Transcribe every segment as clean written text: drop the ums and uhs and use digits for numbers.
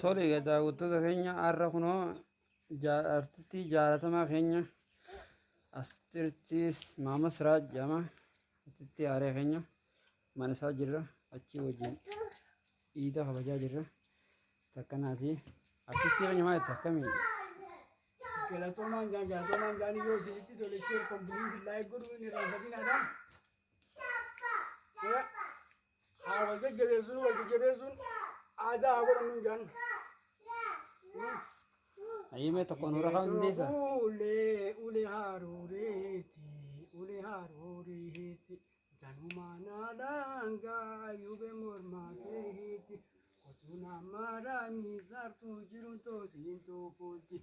Tole egaa daawwattoota keenya har'a kunoo artistii jaalatamaa keenya Astirtiis Maamad Siraaj jedhama. Artistii haaraa keenya mana isaa jirra. Achii wajjin iida kabajaa jirra. Takkanaati. Artistii keenya maal jetta akkamii? Galatomaan jaanii yoo isinitti tolettee kombiliin billaa'ee godhuu inni raaffatinaadha. Wal jajjabeessuun aadaa haa godhannu jaan. Ayyimee tokko nurra kan hundeessa. Ulee haaroreeti janumaa naadhaangaa yubee mormaa keetti kotuu namaadhaa miisartuu jiruun toosiin tokkotti.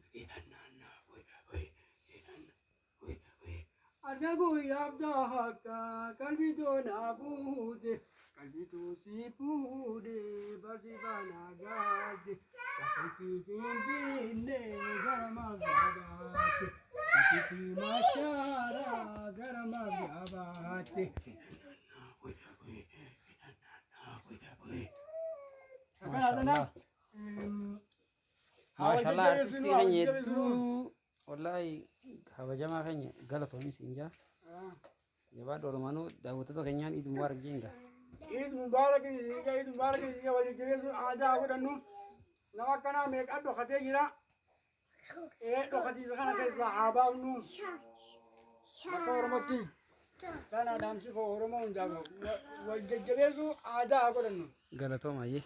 Arga guyyaaf daakka qalbii toonaa fuute qalbii toosii fuudhe barsiifana gaadde bakkitti finfinne gara magaabaatti bakkitti machaara gara magaabaatti. Maashaallah artistii keenya hedduu wallahi kabajamaa keenya galatoomii siin jaa. Jabaadhu Oromaanuu daawwattoota keenyaan Iid Mubaarak jeenga. Iid Mubaarak isiiga wal jajjabeessuun aadaa godhannu nama akkanaa meeqa dhokatee jira. Dhokatiisa kana keessaa haa baafnu akka Oromootti. Kana dhaamsi koo Oromoo hundaaf wal jajjabeessuu aadaa haa godhannu. Galatooma ayyee.